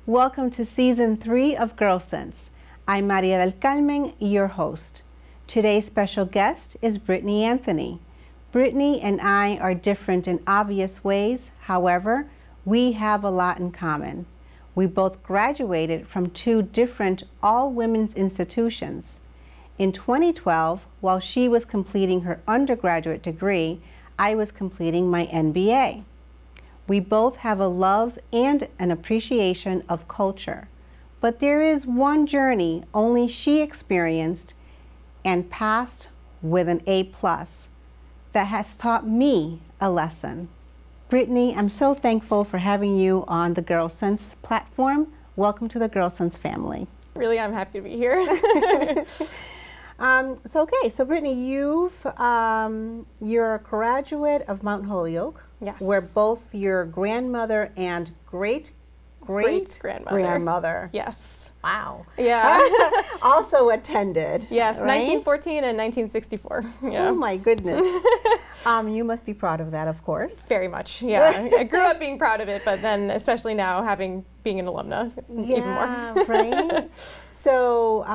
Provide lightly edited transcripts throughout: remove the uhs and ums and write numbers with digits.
Welcome to Season 3 of Gyrlsense. I'm Maria del Carmen, your host. Today's special guest is Brittney Anthony. Brittney and I are different in obvious ways. However, we have a lot in common. We both graduated from two different all-women's institutions. In 2012, while she was completing her undergraduate degree, I was completing my MBA. We both have a love and an appreciation of culture, but there is one journey only she experienced and passed with an A+ that has taught me a lesson. Brittney, I'm so thankful for having you on the Gyrlsense platform. Welcome to the Gyrlsense family. Really, I'm happy to be here. So Brittney, you're a graduate of Mount Holyoke. Yes. Where both your grandmother and great-grandmother. Yes. Wow. Yeah. Also attended. Yes, right? 1914 and 1964. Yeah. Oh my goodness. You must be proud of that, of course. Very much, yeah. I grew up being proud of it, but then especially now being an alumna, even more. Yeah, right? So,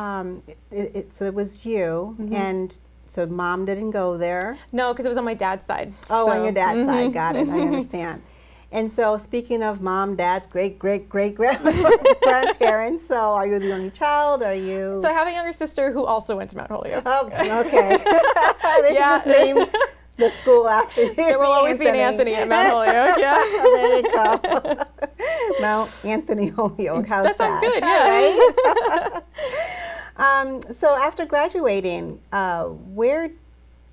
so it was you, and so mom didn't go there? No, because it was on my dad's side. Oh, so. On your dad's side, got it, I understand. And so speaking of mom, dad's, great-great-great-grandparents, so are you the only child? Are you? So I have a younger sister who also went to Mount Holyoke. Oh, okay. They should just name the school after you. There will always be an Anthony at Mount Holyoke, yeah. There you go. Mount Anthony Holyoke, how's that? That sounds good, yeah. Right? So after graduating, where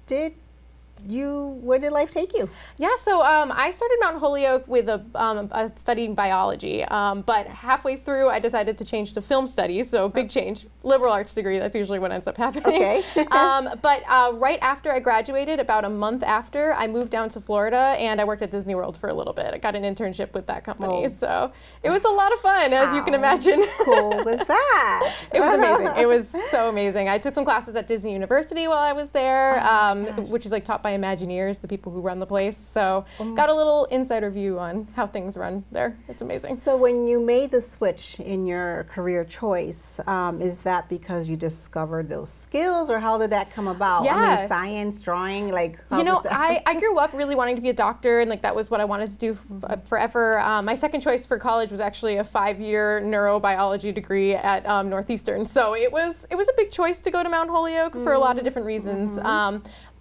did life take you? Yeah, so I started Mount Holyoke with studying biology, but halfway through I decided to change to film studies, so big change. Liberal arts degree, that's usually what ends up happening. Okay. But right after I graduated, about a month after, I moved down to Florida and I worked at Disney World for a little bit. I got an internship with that company, so it was a lot of fun, as you can imagine. How cool was that? It was amazing. It was so amazing. I took some classes at Disney University while I was there, which is like taught by Imagineers, the people who run the place. So got a little insider view on how things run there. It's amazing. So when you made the switch in your career choice, is that because you discovered those skills, or how did that come about? Yeah. I mean, science, drawing, like how was that? I grew up really wanting to be a doctor, and like that was what I wanted to do forever. My second choice for college was actually a 5-year neurobiology degree at Northeastern. So it was a big choice to go to Mount Holyoke for a lot of different reasons.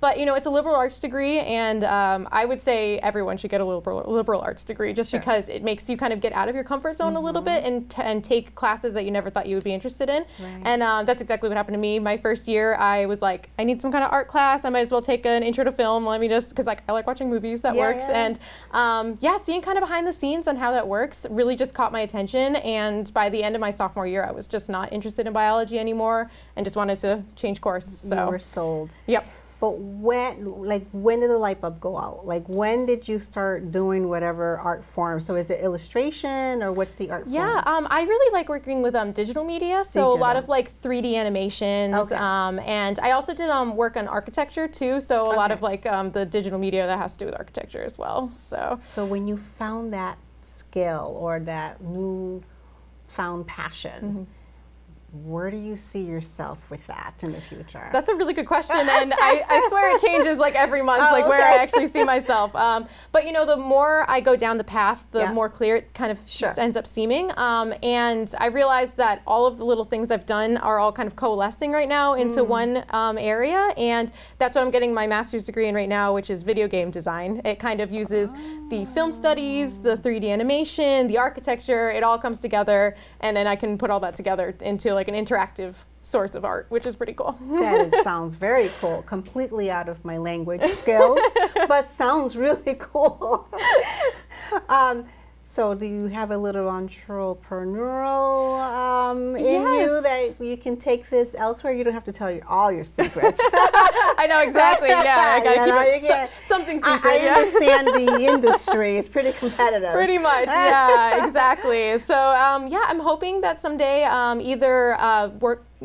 But it's a liberal arts degree, and I would say everyone should get a liberal arts degree, just because it makes you kind of get out of your comfort zone a little bit and take classes that you never thought you would be interested in. Right. And that's exactly what happened to me. My first year, I was like, I need some kind of art class. I might as well take an intro to film. Let me just, because I like watching movies. That works. Yeah. And seeing kind of behind the scenes on how that works really just caught my attention. And by the end of my sophomore year, I was just not interested in biology anymore and just wanted to change course. So you were sold. Yep. But when did the light bulb go out? Like, when did you start doing whatever art form? So is it illustration, or what's the art form? Yeah, I really like working with digital media, so a lot of like 3D animations. Okay. And I also did work on architecture too, so a lot of like the digital media that has to do with architecture as well. So when you found that skill or that new found passion, where do you see yourself with that in the future? That's a really good question, and I swear it changes like every month, where I actually see myself. But the more I go down the path, the more clear it kind of just ends up seeming. And I realized that all of the little things I've done are all kind of coalescing right now into one area, and that's what I'm getting my master's degree in right now, which is video game design. It kind of uses the film studies, the 3D animation, the architecture. It all comes together, and then I can put all that together into like an interactive source of art, which is pretty cool. That sounds very cool. Completely out of my language skills, but sounds really cool. So do you have a little entrepreneurial in you that you can take this elsewhere? You don't have to tell all your secrets. I know, exactly. Yeah, I gotta keep it something secret. I understand the industry. It's pretty competitive. Pretty much, yeah, exactly. So I'm hoping that someday either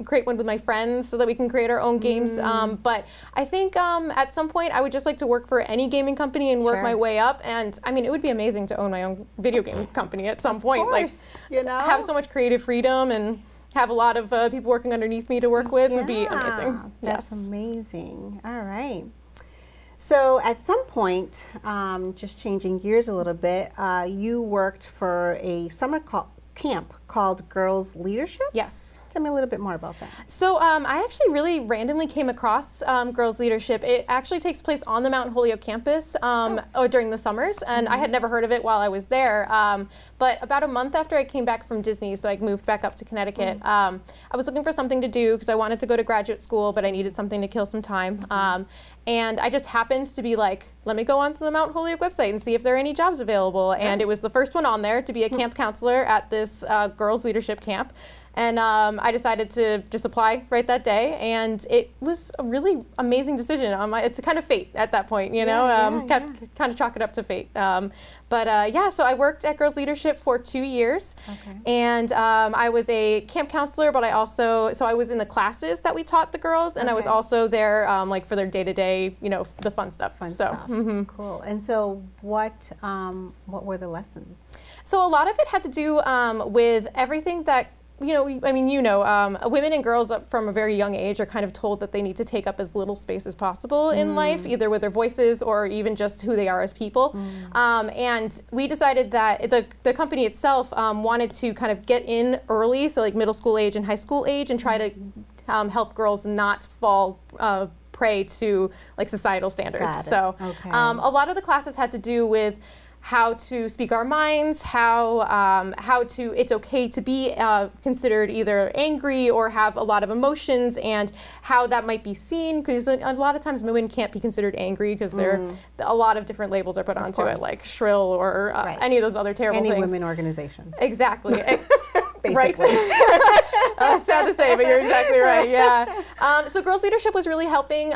create one with my friends so that we can create our own games. But I think at some point I would just like to work for any gaming company and work my way up. And I mean, it would be amazing to own my own video game company at some point. Course, like, have so much creative freedom and have a lot of people working underneath me to work with would be amazing. That's amazing. All right. So at some point, just changing gears a little bit, you worked for a summer camp called Girls Leadership? Yes. Tell me a little bit more about that. So I actually really randomly came across Girls Leadership. It actually takes place on the Mount Holyoke campus during the summers, and I had never heard of it while I was there. But about a month after I came back from Disney, so I moved back up to Connecticut, I was looking for something to do because I wanted to go to graduate school, but I needed something to kill some time. And I just happened to be like, let me go onto the Mount Holyoke website and see if there are any jobs available. And it was the first one on there to be a camp counselor at this Girls Leadership camp. And I decided to just apply right that day, and it was a really amazing decision. It's a kind of fate at that point, you know, kind of chalk it up to fate. Yeah, so I worked at Girls Leadership for 2 years, and I was a camp counselor, but I was in the classes that we taught the girls, and I was also there like for their day-to-day, you know, the fun stuff. Cool. And so what were the lessons? So a lot of it had to do with everything that, women and girls from a very young age are kind of told that they need to take up as little space as possible in life, either with their voices or even just who they are as people. And we decided that the company itself wanted to kind of get in early, so like middle school age and high school age, and try to help girls not fall prey to like societal standards. So a lot of the classes had to do with how to speak our minds, it's okay to be considered either angry or have a lot of emotions, and how that might be seen, because a lot of times women can't be considered angry because a lot of different labels are put onto it, like shrill or any of those other terrible things. Any women organization. Exactly. Right. It's sad to say, but you're exactly right. Yeah. So Girls Leadership was really helping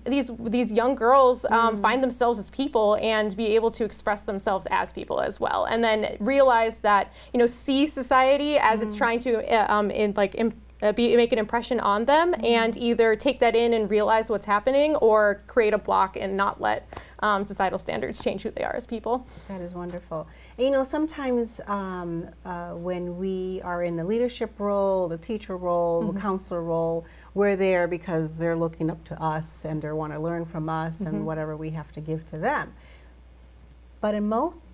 these young girls find themselves as people and be able to express themselves as people as well, and then realize that, see society as it's trying to make an impression on them, and either take that in and realize what's happening, or create a block and not let societal standards change who they are as people. That is wonderful. And, sometimes when we are in the leadership role, the teacher role, the counselor role, we're there because they're looking up to us and they want to learn from us and whatever we have to give to them. But in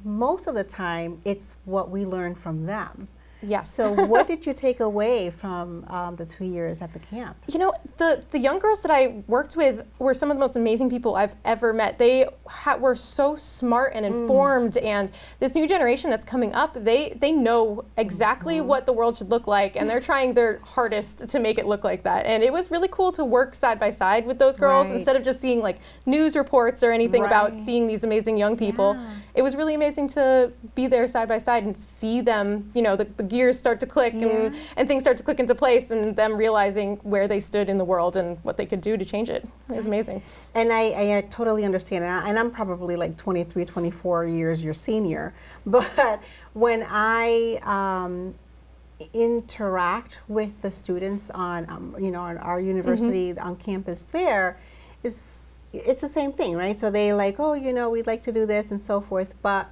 most of the time, it's what we learn from them. Yes. So what did you take away from the 2 years at the camp? The young girls that I worked with were some of the most amazing people I've ever met. They were so smart and informed, and this new generation that's coming up, they know exactly what the world should look like, and they're trying their hardest to make it look like that. And it was really cool to work side by side with those girls instead of just seeing like news reports or anything about seeing these amazing young people. It was really amazing to be there side by side and see them, the gears start to click and things start to click into place, and them realizing where they stood in the world and what they could do to change it. It was amazing. And I totally understand, and I'm probably like 23, 24 years your senior, but when I interact with the students on on our university on campus there, it's the same thing, right? So they like, we'd like to do this and so forth, but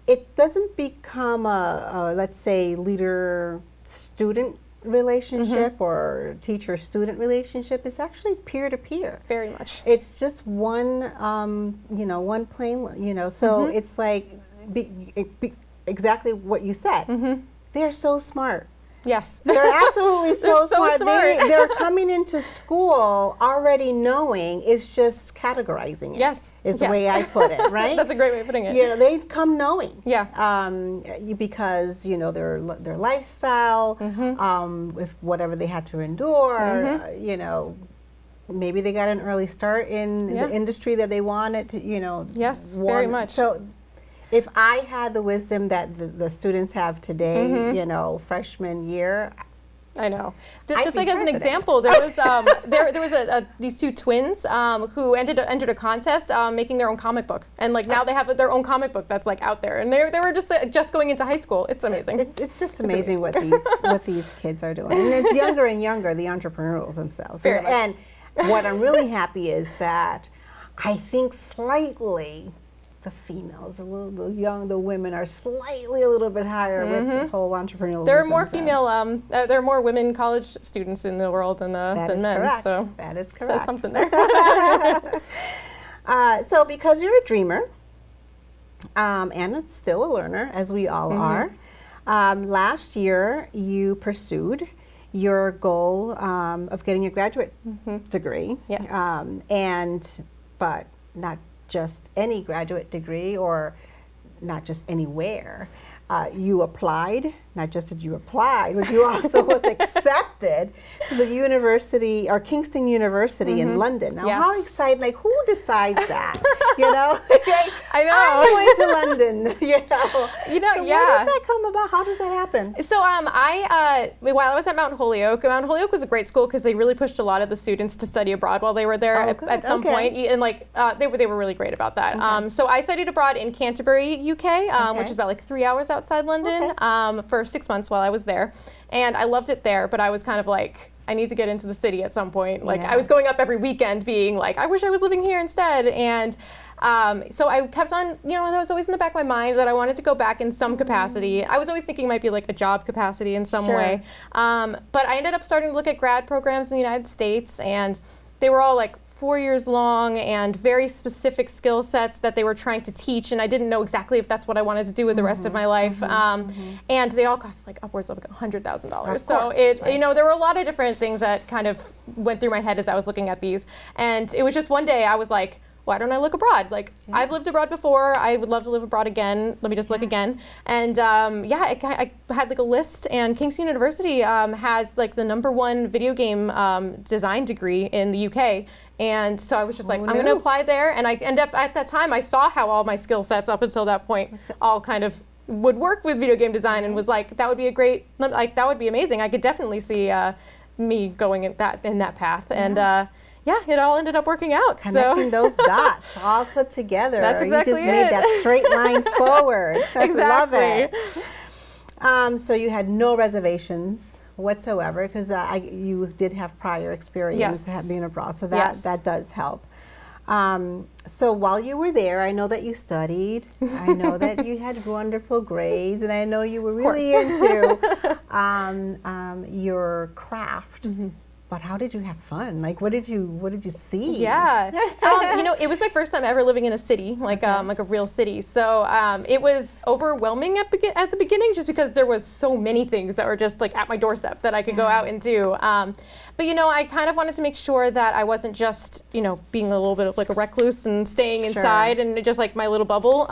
it doesn't become a let's say, leader-student relationship or teacher-student relationship. It's actually peer-to-peer. Very much. It's just one, one plane, so it's like exactly what you said. They're so smart. Yes. They're absolutely so smart. They're coming into school already knowing, it's just categorizing it. Yes. Is the way I put it, right? That's a great way of putting it. They come knowing. Yeah. Because, their lifestyle, if whatever they had to endure, maybe they got an early start in the industry that they wanted to, Yes, very much. So if I had the wisdom that the students have today, freshman year, I know. I'd Just be like as an president. example, there was there was these two twins who entered a contest making their own comic book, and like now they have their own comic book that's like out there, and they were just going into high school. It's amazing. It's just amazing what these kids are doing, and it's younger and younger, the entrepreneurs themselves. Very much. And what I'm really happy is that I think slightly the females, the women are slightly a little bit higher with the whole entrepreneurialism. There are more themselves. there are more women college students in the world than men. Correct. So that is correct. says something there. So because you're a dreamer, and still a learner, as we all are, last year you pursued your goal of getting your graduate degree. Yes. But not just any graduate degree or not just anywhere. You applied, not just did you apply, but you also was accepted to the university, or Kingston University in London. Now, Yes. how exciting, like who decides that? You know? I know. I'm going to London, you know? So yeah. where does that come about? How does that happen? So while I was at Mount Holyoke was a great school because they really pushed a lot of the students to study abroad while they were there at some point, and like they were really great about that. Okay. So I studied abroad in Canterbury, UK, which is about like 3 hours outside London, for 6 months while I was there, and I loved it there. But I was kind of like, I need to get into the city at some point. Like I was going up every weekend, being like, I wish I was living here instead, and. So I kept on, that was always in the back of my mind that I wanted to go back in some capacity. I was always thinking it might be like a job capacity in some way. But I ended up starting to look at grad programs in the United States, and they were all like 4 years long and very specific skill sets that they were trying to teach, and I didn't know exactly if that's what I wanted to do with the rest of my life. And they all cost like upwards of like $100,000. So there were a lot of different things that kind of went through my head as I was looking at these. And it was just one day I was like, why don't I look abroad? Like, I've lived abroad before. I would love to live abroad again. Let me just look again. And I had like a list, and Kingston University has like the #1 video game design degree in the UK. And so I was just like, I'm going to apply there. And I end up, at that time, I saw how all my skill sets up until that point all kind of would work with video game design, and was like, that would be that would be amazing. I could definitely see me going in that path. And it all ended up working out. Connecting those dots all put together. That's exactly You just made that straight line forward. Exactly. Love it. So you had no reservations whatsoever, because you did have prior experience being abroad. So that does help. So while you were there, I know that you studied. I know that you had wonderful grades, and I know you were really into your craft. But how did you have fun? Like, what did you see? Yeah, it was my first time ever living in a city, like a real city. So it was overwhelming at the beginning, just because there was so many things that were just like at my doorstep that I could go out and do. But I kind of wanted to make sure that I wasn't just being a little bit of like a recluse and staying inside and just like my little bubble.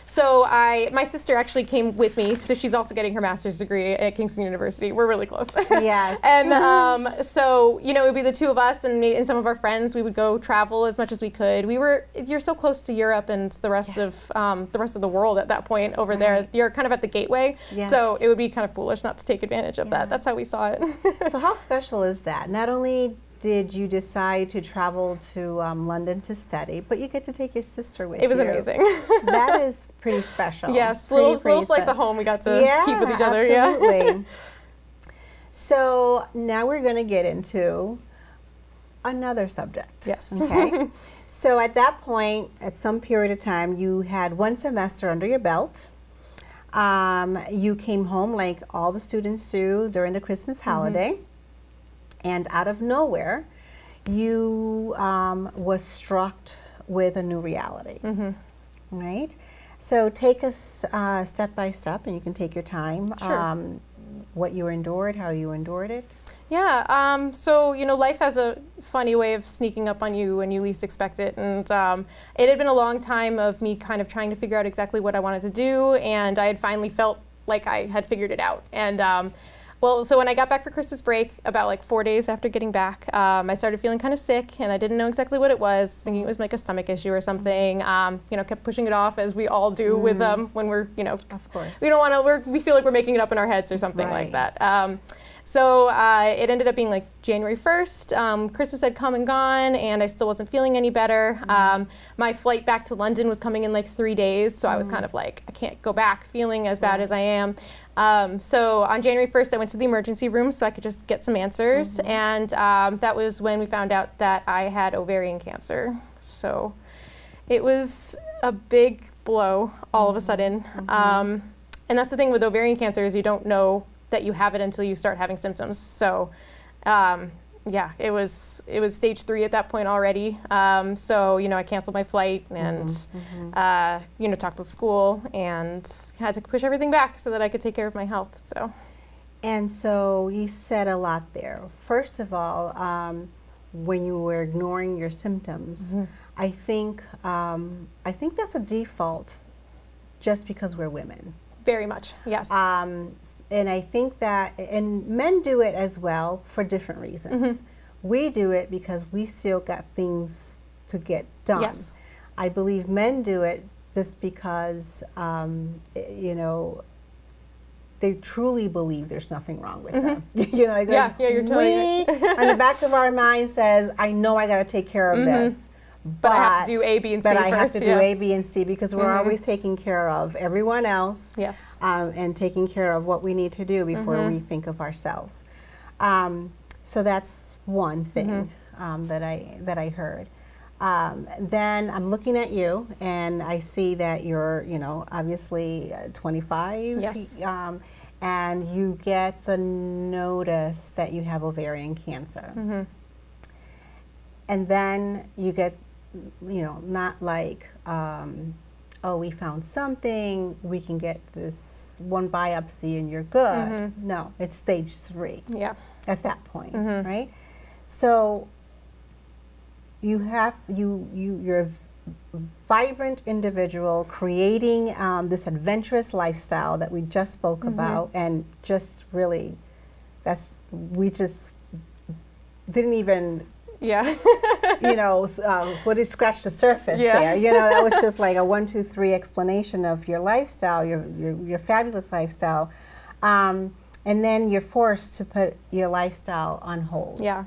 So my sister actually came with me. So she's also getting her master's degree at Kingston University. We're really close. Yes. And so it would be the two of us and some of our friends. We would go travel as much as we could. You're so close to Europe and the rest of the world at that point over there. You're kind of at the gateway. Yes. So it would be kind of foolish not to take advantage of that. That's how we saw it. So how special is that? Not only did you decide to travel to London to study, but you get to take your sister with you. It was amazing. That is pretty special. Yes, little slice of home we got to keep with each other. Absolutely. Yeah. So now we're going to get into another subject. Yes. Okay. So at that point, at some period of time, you had 1 semester under your belt. You came home like all the students do during the Christmas holiday. And out of nowhere, you was struck with a new reality. Right? So take us step by step, and you can take your time. Sure. What you endured, how you endured it. Yeah, so life has a funny way of sneaking up on you when you least expect it, and it had been a long time of me kind of trying to figure out exactly what I wanted to do, and I had finally felt like I had figured it out. And so when I got back for Christmas break, about like 4 days after getting back, I started feeling kind of sick, and I didn't know exactly what it was, thinking it was like a stomach issue or something. Kept pushing it off, as we all do with when we're, Of course. we don't want to, we feel like we're making it up in our heads or something like that. So it ended up being like January 1st. Christmas had come and gone, and I still wasn't feeling any better. My flight back to London was coming in like 3 days, so I was kind of like, I can't go back feeling as bad as I am. So on January 1st, I went to the emergency room so I could just get some answers, and that was when we found out that I had ovarian cancer. So it was a big blow all of a sudden. And that's the thing with ovarian cancer is you don't know that you have it until you start having symptoms. So yeah, it was stage 3 at that point already. So, you know, I canceled my flight and, you know, talked to school and had to push everything back so that I could take care of my health, so. And so you said a lot there. First of all, when you were ignoring your symptoms, I think that's a default just because we're women. Very much, yes. And I think that, and men do it as well for different reasons. We do it because we still got things to get done. Yes. I believe men do it just because, you know, they truly believe there's nothing wrong with them. You know, like you're totally right. On the back of our mind says, I know I got to take care of this. But I have to do A, B, and C first. But I have to do A, B, and C because we're always taking care of everyone else. Yes. And taking care of what we need to do before we think of ourselves. So that's one thing that I heard. Then I'm looking at you, and I see that you're, you know, obviously 25. Yes. And you get the notice that you have ovarian cancer. And then you get, you know, not like, oh, we found something, we can get this one biopsy and you're good. No, it's stage 3 at that point, right? So you're a vibrant individual creating this adventurous lifestyle that we just spoke about, and just really, we just didn't even you know, scratch the surface there. You know, that was just like a 1, 2, 3 explanation of your lifestyle, your fabulous lifestyle. And then you're forced to put your lifestyle on hold. Yeah.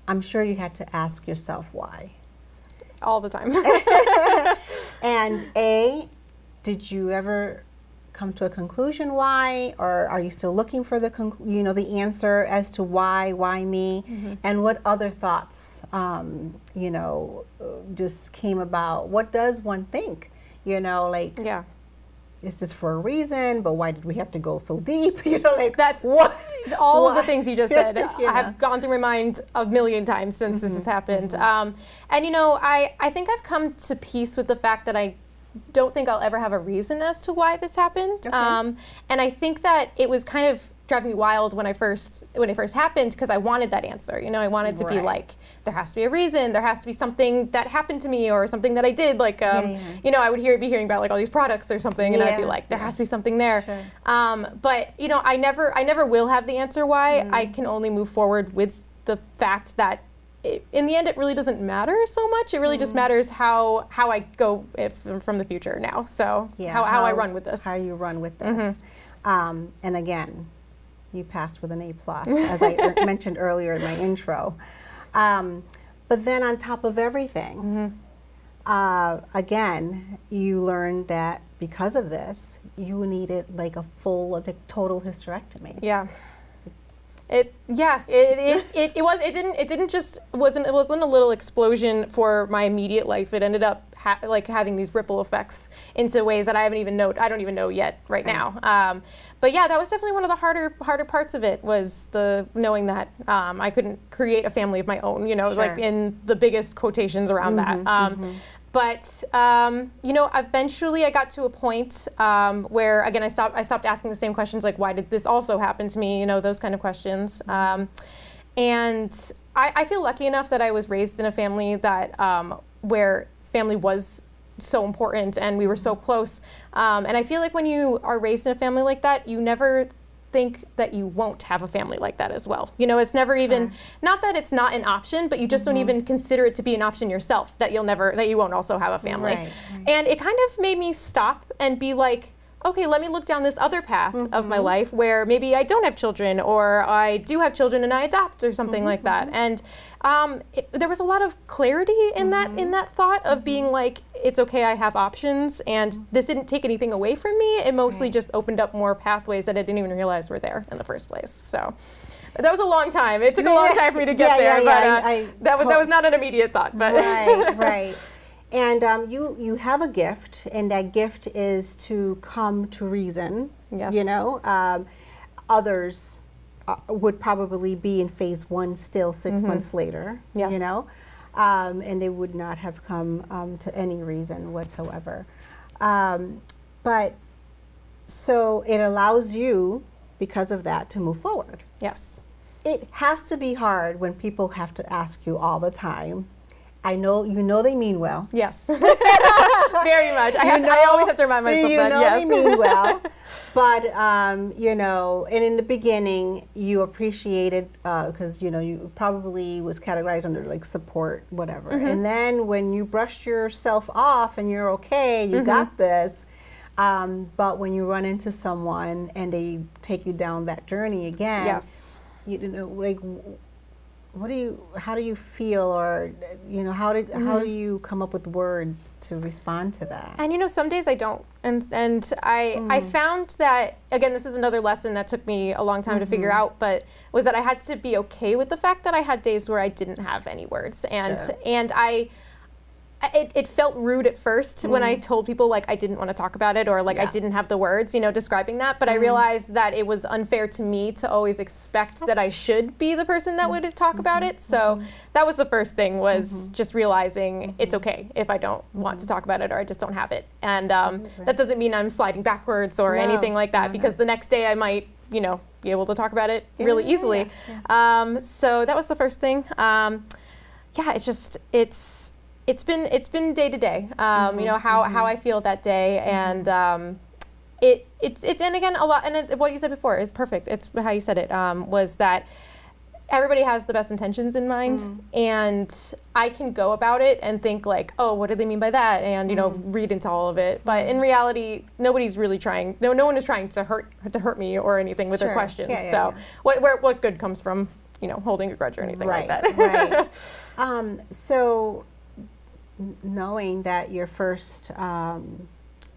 I'm sure you had to ask yourself why. All the time. And did you ever come to a conclusion why, or are you still looking for the the answer as to why me, and what other thoughts you know, just came about? What does one think, you know, like, is this for a reason, but why did we have to go so deep? You know, like, that's what all of the things you just said. Yeah. I have gone through my mind a million times since this has happened. And you know, I think I've come to peace with the fact that I don't think I'll ever have a reason as to why this happened. And I think that it was kind of driving me wild when it first happened, because I wanted that answer. You know, I wanted to be like, there has to be a reason. There has to be something that happened to me, or something that I did. Like, you know, I would be hearing about like all these products or something, and I'd be like, there has to be something there. Sure. But you know, I never will have the answer why. I can only move forward with the fact that in the end, it really doesn't matter so much. It really just matters how I go from the future now. So how I run with this. How you run with this. And again, you passed with an A+, as I mentioned earlier in my intro. But then on top of everything, again, you learned that because of this, you needed like a total hysterectomy. Yeah. It wasn't a little explosion for my immediate life. It ended up having these ripple effects into ways that I don't even know yet right now. But yeah, that was definitely one of the harder parts of it, was the knowing that I couldn't create a family of my own, you know, like in the biggest quotations around that. But you know, eventually I got to a point where, again, I stopped asking the same questions, like, why did this also happen to me? You know, those kind of questions. And I feel lucky enough that I was raised in a family that where family was so important and we were so close. And I feel like when you are raised in a family like that, you never think that you won't have a family like that as well. You know, it's never even, not that it's not an option, but you just don't even consider it to be an option yourself, that you won't also have a family. And it kind of made me stop and be like, okay, let me look down this other path of my life where maybe I don't have children, or I do have children and I adopt, or something like that. And there was a lot of clarity in that thought of being like, it's okay, I have options, and this didn't take anything away from me. It mostly just opened up more pathways that I didn't even realize were there in the first place. So that was a long time. It took a long time for me to get there, but that was not an immediate thought. But right. And you have a gift, and that gift is to come to reason. Yes. You know, others would probably be in phase 1 still 6 months later. Yes. You know, and they would not have come to any reason whatsoever. But so it allows you, because of that, to move forward. Yes. It has to be hard when people have to ask you all the time. I know they mean well. Yes. Very much. I always have to remind myself that. Yes. They mean well. But, you know, and in the beginning, you appreciated, because, you know, you probably was categorized under like support, whatever. And then when you brushed yourself off and you're okay, you got this. But when you run into someone and they take you down that journey again, yes. You know, like, how do you feel, or, you know, how do you come up with words to respond to that? And, you know, some days I don't. And I found that, again, this is another lesson that took me a long time to figure out, but was that I had to be okay with the fact that I had days where I didn't have any words. And it felt rude at first when I told people like I didn't want to talk about it, or like I didn't have the words, you know, describing that. But I realized that it was unfair to me to always expect that I should be the person that would talk about it. So that was the first thing, was just realizing it's okay if I don't want to talk about it, or I just don't have it. And that doesn't mean I'm sliding backwards or anything like that, because the next day I might, you know, be able to talk about it really easily. So that was the first thing. It's been day to day, you know, how I feel that day, and it's and again a lot, and what you said before is perfect. It's how you said it, was that everybody has the best intentions in mind, and I can go about it and think like, oh, what do they mean by that, and you know, read into all of it. But in reality, nobody's really trying. No one is trying to hurt me or anything with their questions. What good comes from, you know, holding a grudge or anything like that? Right. So, knowing that your first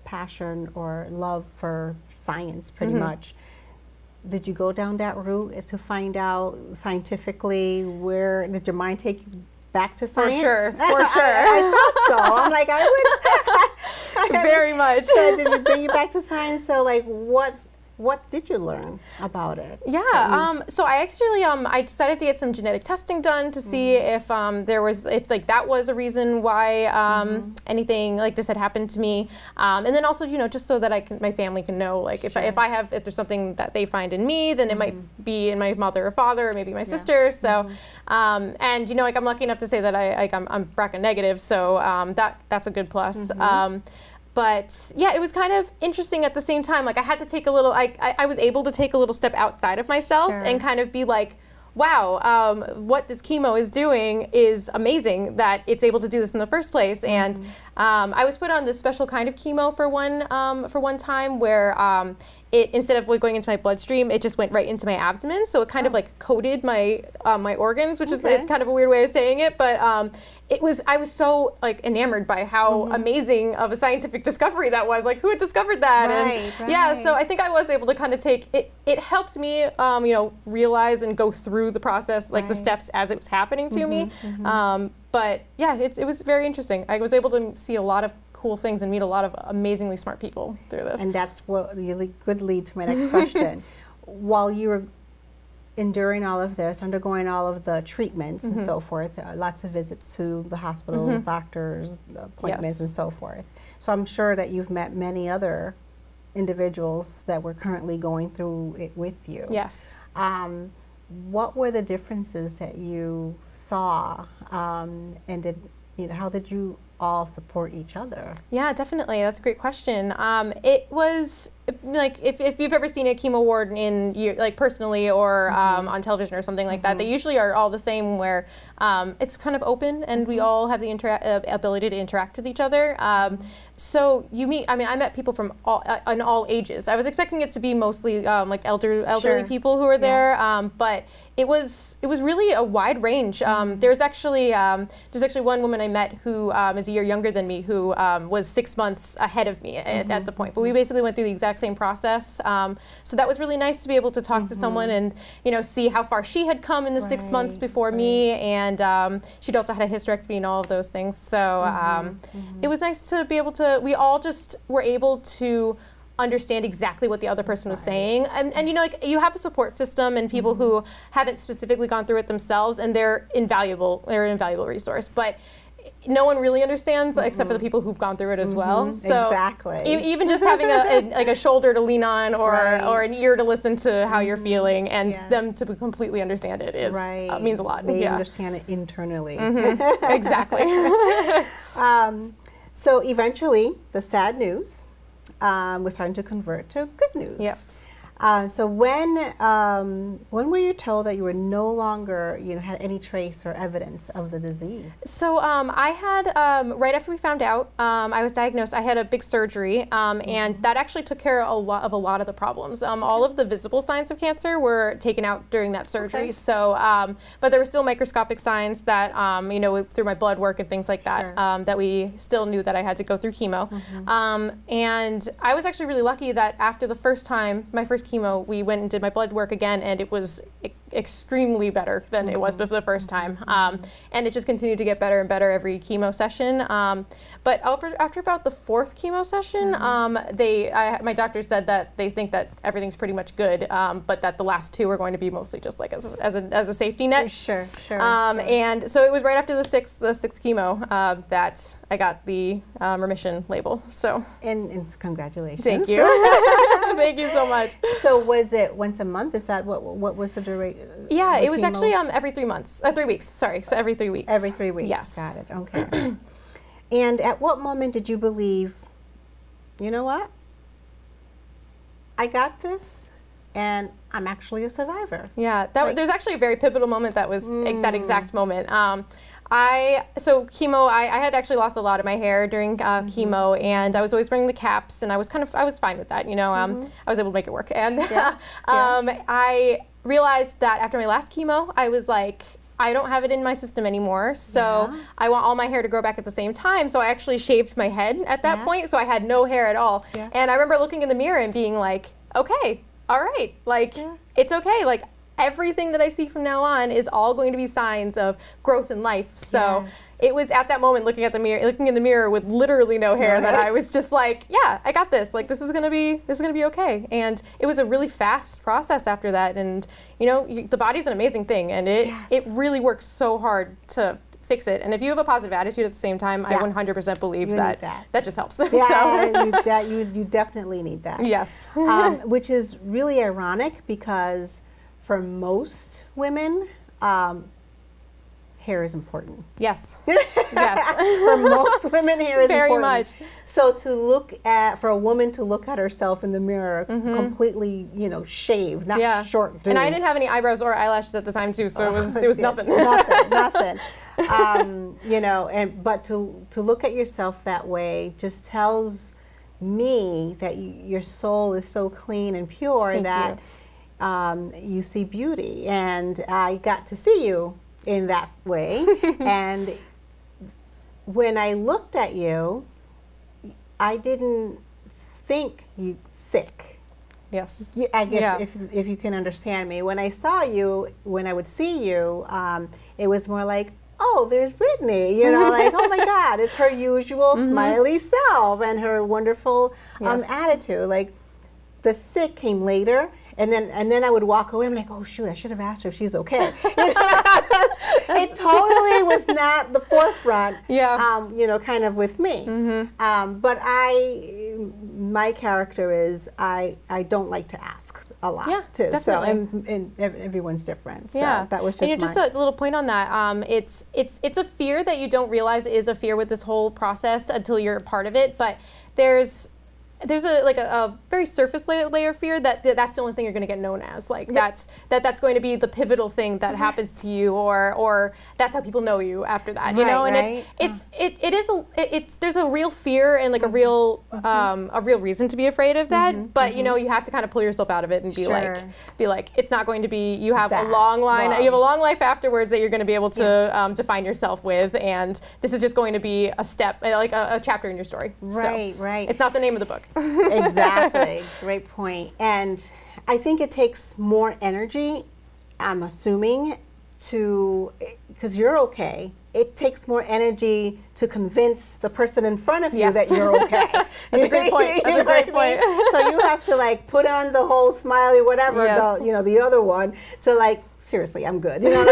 passion or love for science, pretty much, did you go down that route as to find out scientifically, where did your mind take you back to science? For sure. I thought so. I'm like, I would. Very much. So did it bring you back to science? So like, what did you learn about it? Yeah, so I actually, I decided to get some genetic testing done to see if that was a reason why anything like this had happened to me. And then also, you know, just so that my family can know, like if there's something that they find in me, then it might be in my mother or father, or maybe my sister. So, and you know, like I'm lucky enough to say that I'm BRCA negative, so that's a good plus. But yeah, it was kind of interesting at the same time. Like I had to take a little, I was able to take a little step outside of myself and kind of be like, wow, what this chemo is doing is amazing that it's able to do this in the first place. And I was put on this special kind of chemo for one time where it, instead of going into my bloodstream, it just went right into my abdomen. So it kind of like coated my my organs, which is kind of a weird way of saying it. But I was so like enamored by how amazing of a scientific discovery that was. Like, who had discovered that? Yeah, so I think I was able to kind of take it. It helped me, you know, realize and go through the process, like the steps as it was happening to me. But yeah, it was very interesting. I was able to see a lot of cool things and meet a lot of amazingly smart people through this. And that's what really could lead to my next question. While you were enduring all of this, undergoing all of the treatments and so forth, lots of visits to the hospitals, doctors, appointments and so forth. So I'm sure that you've met many other individuals that were currently going through it with you. Yes. What were the differences that you saw, and how did you all support each other? Yeah, definitely. That's a great question. It was like if you've ever seen a chemo ward like personally or on television or something like that, they usually are all the same, where it's kind of open and we all have the ability to interact with each other. So you meet, I met people from all ages. I was expecting it to be mostly like elderly people who were there, but it was really a wide range. There's actually one woman I met who is a year younger than me, who was 6 months ahead of me at the point. But we basically went through the exact same process. So that was really nice to be able to talk to someone and see how far she had come in the 6 months before me, and she'd also had a hysterectomy and all of those things. So it was nice to be able to. We all just were able to understand exactly what the other person was saying, and like you have a support system and people who haven't specifically gone through it themselves, and they're invaluable. They're an invaluable resource, but no one really understands except for the people who've gone through it as well. So exactly. Even just having a shoulder to lean on or an ear to listen to how you're feeling, and them to completely understand it is means a lot. They understand it internally. Exactly. So eventually, the sad news was starting to convert to good news. Yes. So when were you told that you were no longer, had any trace or evidence of the disease? So I had, right after we found out, I was diagnosed, I had a big surgery, and that actually took care of a lot of the problems. All of the visible signs of cancer were taken out during that surgery. Okay. So, but there were still microscopic signs that, through my blood work and things like that, that we still knew that I had to go through chemo. And I was actually really lucky that after the first time, my first chemo, we went and did my blood work again, and it was extremely better than it was before the first time. And it just continued to get better and better every chemo session. But after about the fourth chemo session, my doctor said that they think that everything's pretty much good, but that the last two are going to be mostly just like as a safety net. Sure. And so it was right after the sixth chemo that I got the remission label. So and congratulations. Thank you. Thank you so much. So was it once a month? Is that what was the duration? Yeah, it was actually every 3 months. 3 weeks. Sorry, so every 3 weeks. Every 3 weeks. Yes. Got it. Okay. And at what moment did you believe, you know what? I got this, and I'm actually a survivor. Yeah, there's actually a very pivotal moment that was that exact moment. So chemo, I had actually lost a lot of my hair during chemo, and I was always wearing the caps, and I was fine with that, I was able to make it work. And I realized that after my last chemo, I was like, I don't have it in my system anymore, so I want all my hair to grow back at the same time. So I actually shaved my head at that point, so I had no hair at all. Yeah. And I remember looking in the mirror and being like, okay, all right, like it's okay, like everything that I see from now on is all going to be signs of growth in life. So it was at that moment looking in the mirror with literally no hair that I was just like, yeah, I got this. Like this is gonna be okay. And it was a really fast process after that. And the body's an amazing thing, and it really works so hard to fix it. And if you have a positive attitude at the same time, I 100% believe that just helps. Yeah, you definitely need that. Yes. Which is really ironic because for most women, hair is important. Yes. For most women, hair is very important. Very much. So for a woman to look at herself in the mirror completely, shaved, not short. And I didn't have any eyebrows or eyelashes at the time too, so it was nothing. nothing. But to look at yourself that way just tells me that your soul is so clean and pure you see beauty, and I got to see you in that way. And when I looked at you, I didn't think you sick. Yes. I guess if you can understand me. When I saw you, when I would see you, it was more like, oh, there's Brittney, like, oh my God, it's her usual smiley self and her wonderful attitude. Like the sick came later. And then I would walk away. I'm like, oh shoot, I should have asked her if she's okay. It totally was not the forefront. Kind of with me. But my character is I don't like to ask a lot too. Definitely. So and everyone's different. So that was just just a little point on that. It's a fear that you don't realize is a fear with this whole process until you're a part of it. But there's there's a very surface layer fear that's the only thing you're going to get known as. Like that's going to be the pivotal thing that happens to you, or that's how people know you after that. You know, and there's a real fear and like a real reason to be afraid of that. But you know, you have to kind of pull yourself out of it and be like, it's not going to be. You have a long line. You have a long life afterwards that you're going to be able to define yourself with, and this is just going to be a step, like a chapter in your story. Right, so right. It's not the name of the book. Exactly. Great point. And I think it takes more energy, I'm assuming, because you're okay. It takes more energy to convince the person in front of you that you're okay. That's a great point. That's a great point. So you have to like put on the whole smiley whatever, the other one, to like, seriously, I'm good. You know, like,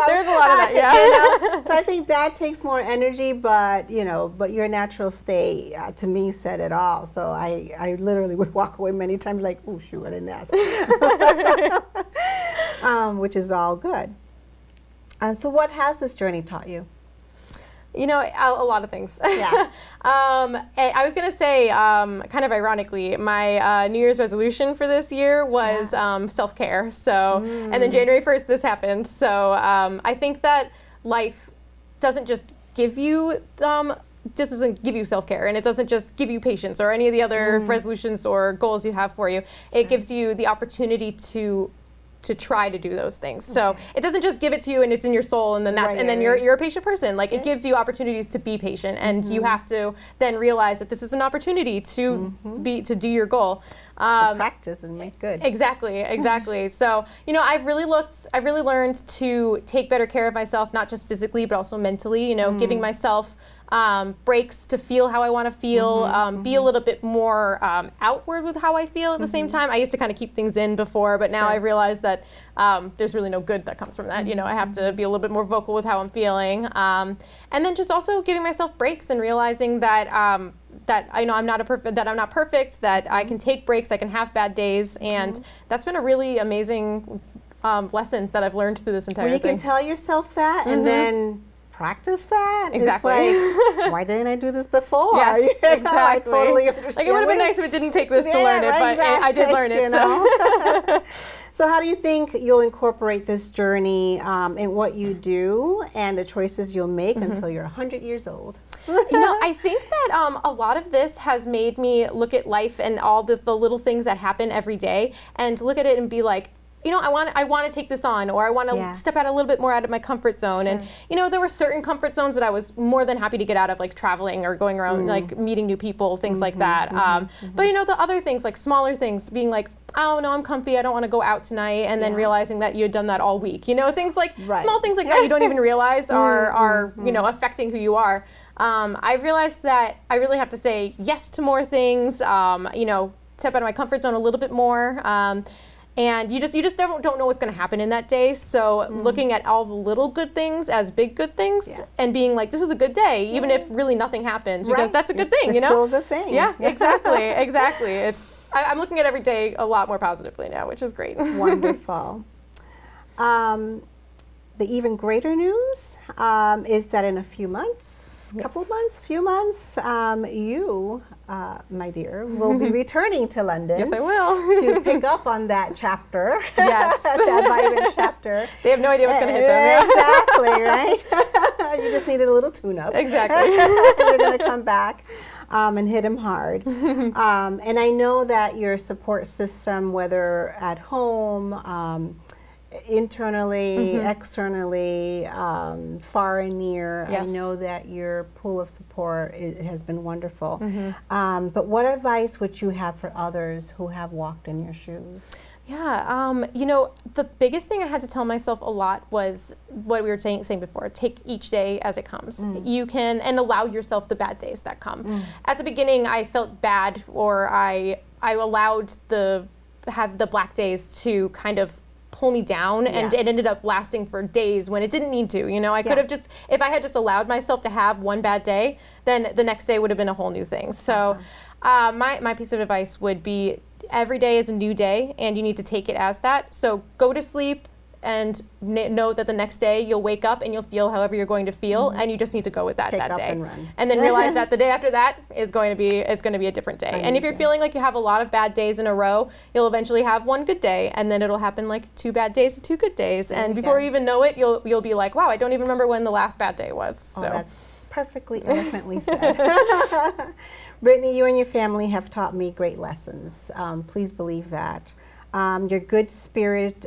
there's a lot of that, yeah. You know? So I think that takes more energy, but your natural state, to me, said it all. So I literally would walk away many times like, oh shoot, I didn't ask. Which is all good. So what has this journey taught you? You know, a lot of things. Yeah. I was going to say, kind of ironically, my New Year's resolution for this year was self-care. So, and then January 1st, this happened. So I think that life doesn't just give you self-care, and it doesn't just give you patience or any of the other resolutions or goals you have for you. It gives you the opportunity to try to do those things. So it doesn't just give it to you and it's in your soul and then you're a patient person. Like it gives you opportunities to be patient, and you have to then realize that this is an opportunity to do your goal. To practice and make good. Exactly. So, you know, I've really learned to take better care of myself, not just physically, but also mentally, you know, giving myself breaks to feel how I want to feel, be a little bit more outward with how I feel at the same time. I used to kind of keep things in before, but now I realize that there's really no good that comes from that. You know, I have to be a little bit more vocal with how I'm feeling. And then just also giving myself breaks and realizing that that I know I'm not perfect, that I can take breaks, I can have bad days, and that's been a really amazing lesson that I've learned through this entire thing. You can tell yourself that and then practice that. Exactly. It's like, why didn't I do this before? Yes, exactly. I totally understand. Like it would have been nice if it didn't take this to learn it, but I did learn it. So. So how do you think you'll incorporate this journey in what you do and the choices you'll make until you're 100 years old? You know, I think that a lot of this has made me look at life and all the little things that happen every day and look at it and be like, you know, I want to take this on, or I want to step out a little bit more out of my comfort zone. And, you know, there were certain comfort zones that I was more than happy to get out of, like traveling or going around, like meeting new people, things like that. But, you know, the other things, like smaller things, being like, oh, no, I'm comfy, I don't want to go out tonight, and then realizing that you had done that all week. You know, things like, small things like that you don't even realize are you know, affecting who you are. I've realized that I really have to say yes to more things, you know, step out of my comfort zone a little bit more. And you just don't know what's going to happen in that day. So looking at all the little good things as big good things and being like, this was a good day, even if really nothing happened, because that's a good thing, you know? It's still a good thing. Yeah, exactly. I'm looking at every day a lot more positively now, which is great. Wonderful. The even greater news is that in a few months, few months, you, my dear, will be returning to London. Yes, I will. To pick up on that chapter. Yes. That vitamin chapter. They have no idea what's going to hit them. Exactly, right? You just needed a little tune-up. Exactly. You're going to come back and hit him hard. And I know that your support system, whether at home, internally, externally, far and near. I know that your pool of support has been wonderful. But what advice would you have for others who have walked in your shoes? Yeah, you know, the biggest thing I had to tell myself a lot was what we were saying before, take each day as it comes. You can, and allow yourself the bad days that come. At the beginning, I felt bad, or I allowed have the black days to kind of pull me down, and it ended up lasting for days when it didn't need to. You know, I could have just, if I had just allowed myself to have one bad day, then the next day would have been a whole new thing. So my piece of advice would be, every day is a new day, and you need to take it as that. So go to sleep and know that the next day you'll wake up and you'll feel however you're going to feel, and you just need to go with that Take that up day. and run. And then realize that the day after that is going to be a different day. And if you're feeling like you have a lot of bad days in a row, you'll eventually have one good day, and then it'll happen like 2 bad days and 2 good days. And before you even know it, you'll be like, wow, I don't even remember when the last bad day was. So that's perfectly eloquently said. Brittney, you and your family have taught me great lessons. Please believe that. Your good spirit,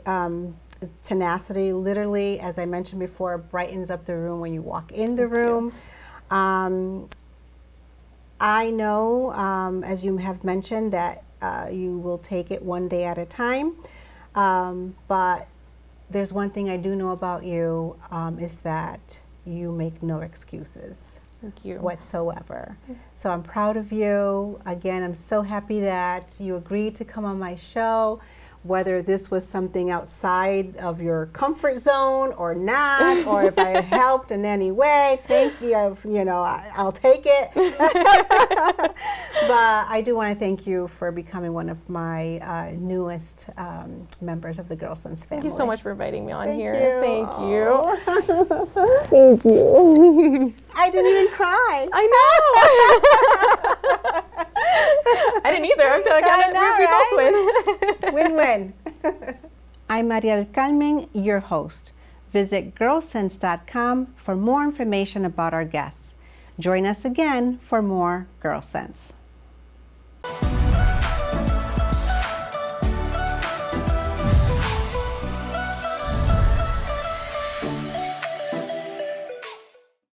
tenacity, literally, as I mentioned before, brightens up the room when you walk in the room. I know, as you have mentioned, that you will take it one day at a time. But there's one thing I do know about you, is that you make no excuses. Thank you. Whatsoever. So I'm proud of you. Again, I'm so happy that you agreed to come on my show, whether this was something outside of your comfort zone or not, or if I helped in any way. Thank you. I'll take it. But I do want to thank you for becoming one of my newest members of the Gyrlsense family. Thank you so much for inviting me on here. You. Thank you. Thank you. I didn't even cry. I know. I didn't either. I feel like we both win. Win-win. I'm Maria del Carmen, your host. Visit Gyrlsense.com for more information about our guests. Join us again for more Gyrlsense.